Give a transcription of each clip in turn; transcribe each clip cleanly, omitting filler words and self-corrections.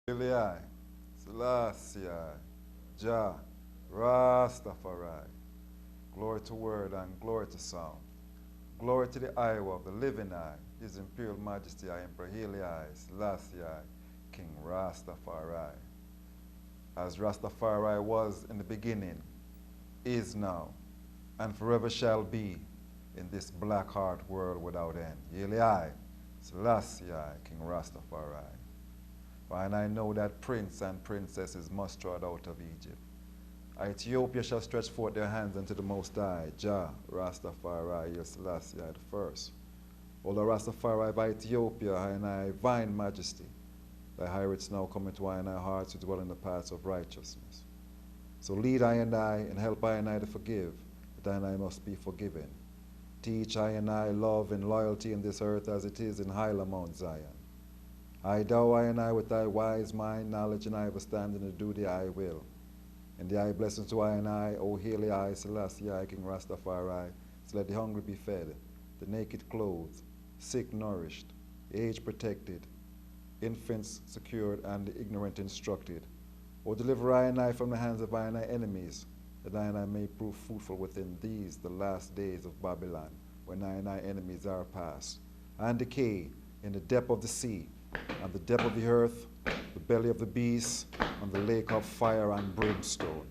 Eli, Selassie, Jah, Rastafari. Glory to word and glory to sound. Glory to the Iowa of the living eye, His Imperial Majesty, Emperor Haile I, Selassie, King Rastafari. As Rastafari was in the beginning, is now, and forever shall be in this black heart world without end. Haile I, Selassie, King Rastafari. And I know that prince and princesses must trod out of Egypt. Ethiopia shall stretch forth their hands unto the Most High, Jah, Rastafari, Haile Selassie the first. O the Rastafari of Ethiopia, and I divine majesty, thy hyrids now come into I and I hearts to dwell in the paths of righteousness. So lead I and help I and I to forgive, that I and I must be forgiven. Teach I and I love and loyalty in this earth as it is in Highland Mount Zion. I dow I and I with thy wise mind, knowledge, and I understanding to do the I will. And the I blessings to I and I, O Haile I, Selassie I, King Rastafari, so let the hungry be fed, the naked clothed, sick nourished, aged protected, infants secured, and the ignorant instructed. O deliver I and I from the hands of I and I enemies, that I and I may prove fruitful within these, the last days of Babylon, when I and I enemies are past, and decay in the depth of the sea, and the depth of the earth, the belly of the beast, and the lake of fire and brimstone.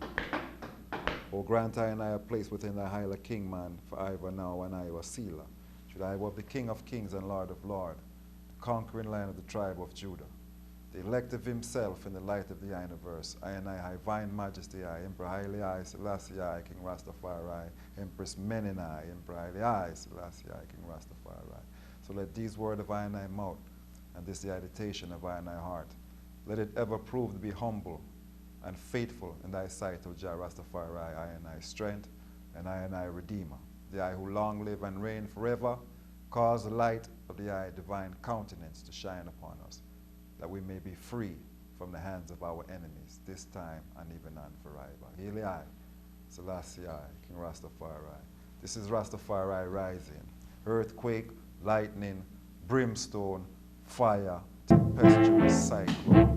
O grant I and I a place within thy high king man, for I ever now and I was sealer. Should I love the King of kings and Lord of lords, the conquering lion of the tribe of Judah, the elect of himself in the light of the universe, I and I, divine majesty, I, Emperor Haile I, Selassie I, King Rastafari, Empress Menen I, Emperor Haile I, Selassie I, King Rastafari. So let these words of I and I mouth, and this the meditation of I and I heart, let it ever prove to be humble and faithful in thy sight, O Jah Rastafari, I and I strength, and I Redeemer, the I who long live and reign forever, cause the light of the I divine countenance to shine upon us, that we may be free from the hands of our enemies, this time and even on forever. Haile I, Selassie I, King Rastafari. This is Rastafari Rising. Earthquake, lightning, brimstone, fire, tempestuous cyclone.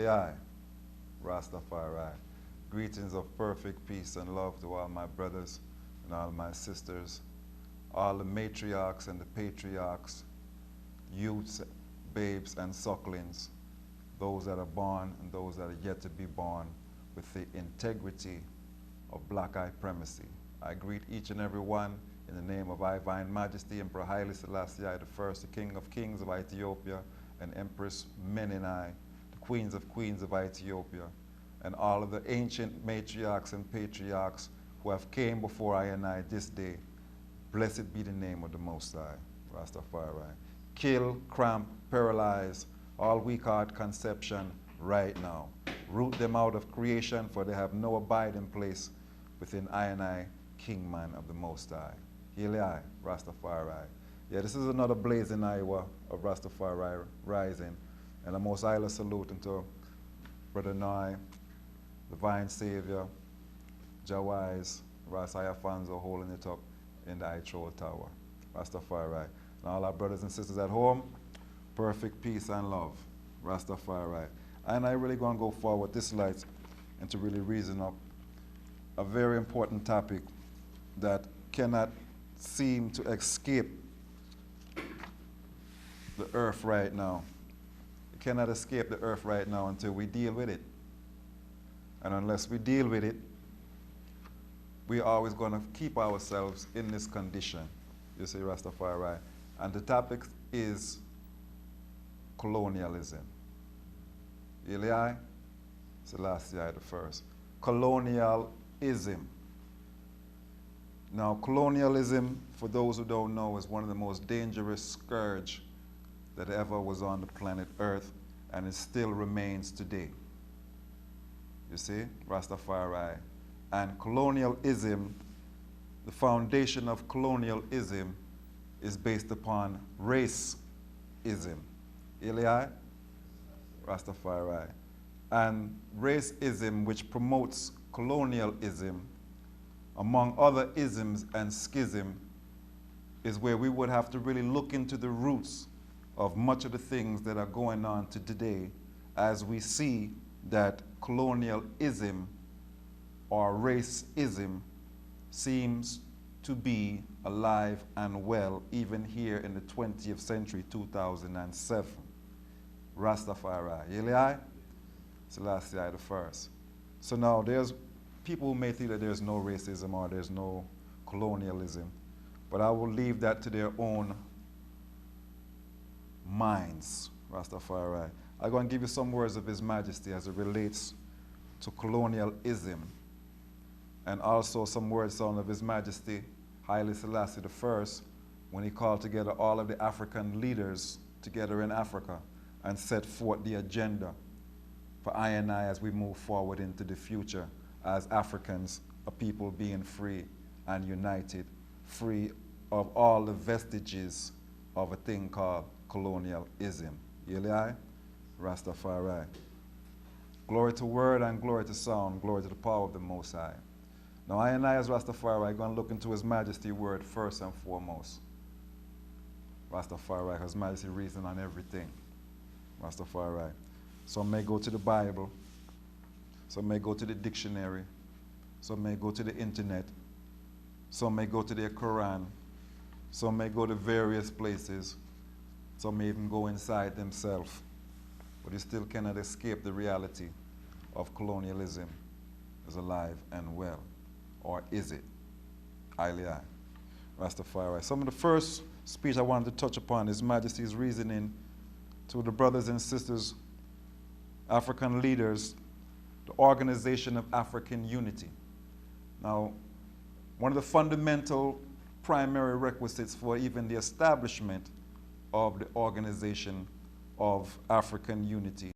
I, Rastafari. Greetings of perfect peace and love to all my brothers and all my sisters, all the matriarchs and the patriarchs, youths, babes and sucklings, those that are born and those that are yet to be born with the integrity of black eye primacy. I greet each and every one in the name of Divine Majesty Emperor Haile Selassie I, the first, the King of Kings of Ethiopia, and Empress Menenai, the queens of Ethiopia, and all of the ancient matriarchs and patriarchs who have came before I and I this day. Blessed be the name of the Most High, Rastafari. Kill, cramp, paralyze all weak-heart conception right now. Root them out of creation, for they have no abiding place within I and I, King Man of the Most High. Hail I, Rastafari. Yeah, this is another blazing Iowa of Rastafari Rising, and a most highly saluting to Brother Noi, Divine Savior, Jawise, Rasai Afonso holding it up in the Itrol Tower. Rastafari. And all our brothers and sisters at home, perfect peace and love. Rastafari. And I really going to go forward this light and to really reason up a very important topic that cannot seem to escape the earth right now. It cannot escape the earth right now until we deal with it. And unless we deal with it, we're always going to keep ourselves in this condition. You see, Rastafari. And the topic is colonialism. Eli Selassie the first. Colonialism. Now, colonialism, for those who don't know, is one of the most dangerous scourge that ever was on the planet Earth, and it still remains today. You see, Rastafari. And colonialism, the foundation of colonialism is based upon racism. Eli? Rastafari. And racism, which promotes colonialism, among other isms and schism, is where we would have to really look into the roots of much of the things that are going on to today, as we see that colonialism or racism seems to be alive and well even here in the 20th century, 2007. Rastafari. Eli Selassie the first. So now there's people who may think that there's no racism or there's no colonialism, but I will leave that to their own minds. Rastafari. I'm going to give you some words of His Majesty as it relates to colonialism, and also some words of His Majesty Haile Selassie I when he called together all of the African leaders together in Africa and set forth the agenda for I and I as we move forward into the future as Africans, a people being free and united, free of all the vestiges of a thing called colonialism. Eli Rastafari. Glory to word and glory to sound, glory to the power of the Most High. Now I and I as Rastafari are going to look into His Majesty word first and foremost. Rastafari, His Majesty reason on everything. Rastafari. Some may go to the Bible, some may go to the dictionary, some may go to the internet, some may go to their Quran, some may go to various places, some may even go inside themselves, but you still cannot escape the reality of colonialism is alive and well. Or is it? Ilai. Rastafari. Some of the first speech I wanted to touch upon is Majesty's reasoning to the brothers and sisters, African leaders, the Organization of African Unity. Now, one of the fundamental primary requisites for even the establishment of the Organization of African Unity